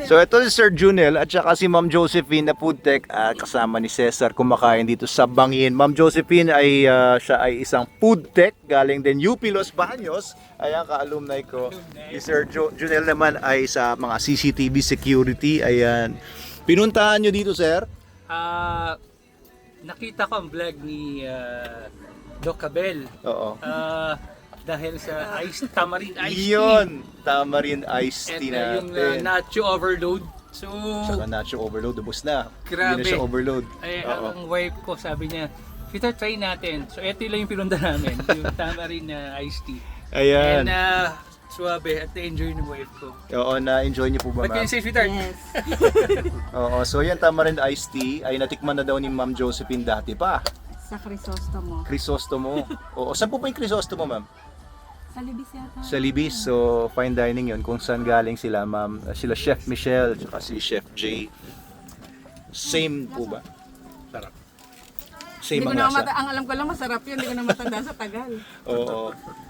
So ito si Sir Junel at saka si Ma'am Josephine na food tech at kasama ni Cesar kumakain dito sa Bangin. Ma'am Josephine ay siya ay isang food tech galing din UP Los Baños. Ayan ka-alumni ko. Si Sir Junel naman ay sa mga CCTV security. Ayan. Pinuntahan nyo dito, sir? Nakita ko ang vlog ni Doc Abel. Oo. Dahil sa tamarind iced tea. Yun! Tamarind iced tea And yung natin. nacho overload. So, Saka nacho overload, ubos na. Grabe. Hindi na siya overload. ay, Oo. ang wife ko sabi niya, Peter, try natin. So, ito lang yung pinunda namin. Yung tamarind iced tea. Ayan. And suwabe at enjoy ng wife ko. Oo, na-enjoy niyo po ba, What can ma'am? you say, Peter? Yes. Oo, so yan tamarind iced tea ay natikman na daw ni Ma'am Josephine dati pa. Sa Crisostomo. Crisostomo. Oo, saan po yung Crisostomo, ma'am? Sa Libis yata. Sa Libis. So, fine dining yun. Kung saan galing sila, ma'am. Sila Chef Michelle, tsaka si Chef Jay. Same po ba? Sarap. Same Hindi ko ang na lasa. ang alam ko lang masarap yun, hindi ko na matanda sa tagal. Oo.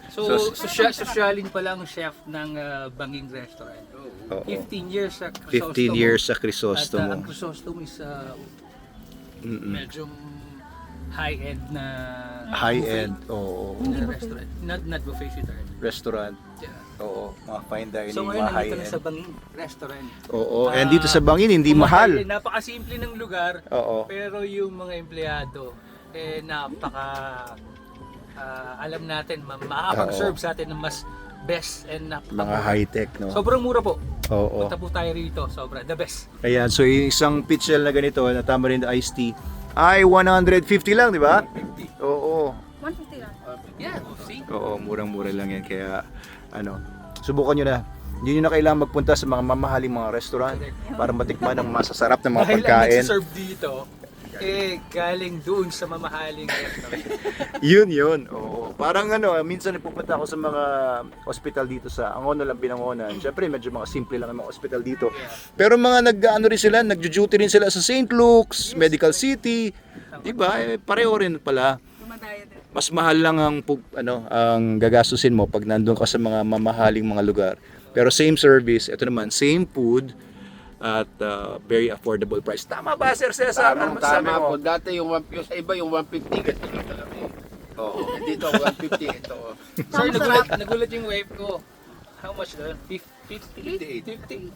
So, sosyalin pala ang chef ng Banging Restaurant. Oo. 15 years sa Crisostomo. 15 years sa At Crisostomo. ang Crisostomo is Mm-mm. medyo high-end na High-end. Oo. restaurant. Not buffet sitter. Restaurant. Yeah. Oo. Mga fine dining, So ngayon mga nandito na high-end. sa Banging Restaurant. Oo. And dito sa Bangin, hindi mahal. Napakasimple ng lugar. Oo. Pero yung mga empleyado alam natin makakapag-serve sa atin ng mas best and Mga high-tech, no? sobrang mura po. Oo. Punta po tayo rito, sobra the best. Ayan, so yung isang pitchel na ganito na tamarind iced tea ay 150 lang, di ba? Oo. 150 lang. Yeah, see? Oo, murang-mura lang yan. Kaya, ano, subukan nyo na. Hindi nyo na kailangan magpunta sa mga mamahaling mga restaurant para matikman ang masasarap na mga Dahil ang pagkain. nagsiserve dito, galing doon sa mamahaling restaurant. Yun. Oo. Parang ano, minsan pupunta ako sa mga hospital dito sa Angono lang, Binangonan. Siyempre, medyo mga simple lang ang mga hospital dito. Pero mga nag-ano rin sila, nagjo-duty rin sila sa St. Luke's, Medical City. Diba? Pareho rin pala. Tumadaya din. Mas mahal lang ang ang gagastusin mo pag nandun ka sa mga mamahaling mga lugar. Pero same service, ito naman, same food at very affordable price. Tama ba, Sir Cesar? Ano masasabi Tama mo? po. Dati yung sa iba yung 150 ganito lang talaga eh. Oo. Dito 150 ito. Sir, nagulat yung wife ko. How much doon? 50? 50?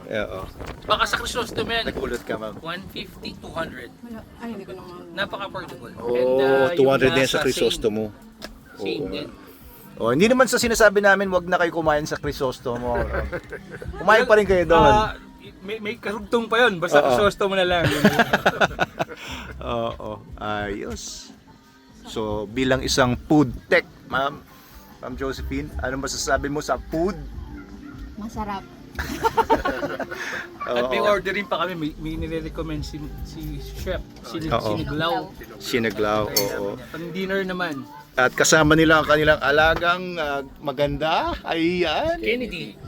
Oo. Baka sa Crisostomo yan. Nagulot ka, ma'am. 150, 200. Wala. Ay, hindi ko naman. Napaka-affordable. Oh, yung 200 din sa lasa, Crisostomo. Same Oo. din. Oh, hindi naman sa sinasabi namin wag na kayo kumain sa Crisostomo. Kumain pa rin kayo doon. May karugtong pa yun. Basta Oo. Crisostomo na lang. Oo, ayos. So, bilang isang food tech, Ma'am Josephine, ano masasabi mo sa food? Masarap. At may Oo. ordering pa kami. May nire-recommend si chef. Oo. Siniglaw. Sinaglaw, oo. Pang dinner naman. At kasama nila ang kanilang alagang maganda. Ayan.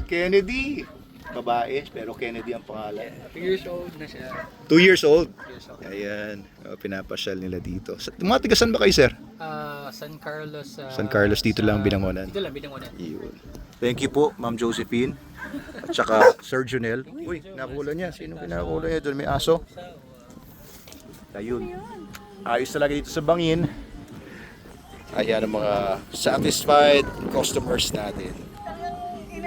Kennedy. Babae, pero Kennedy ang pangalan. 2 years old na siya. 2 years old. 2 years old. Ayan. Pinapasyal nila dito. Mga tigasan ba kayo, sir? San Carlos. San Carlos, dito lang, Binangonan. Dito lang, Binangonan. Yun. Thank you po, Ma'am Josephine. At saka Sir Junel. Uy, nakula niya. Sino kinakula niya? Doon may aso. Ayun. Ayos talaga dito sa Bangin. Ayan ang mga satisfied customers natin.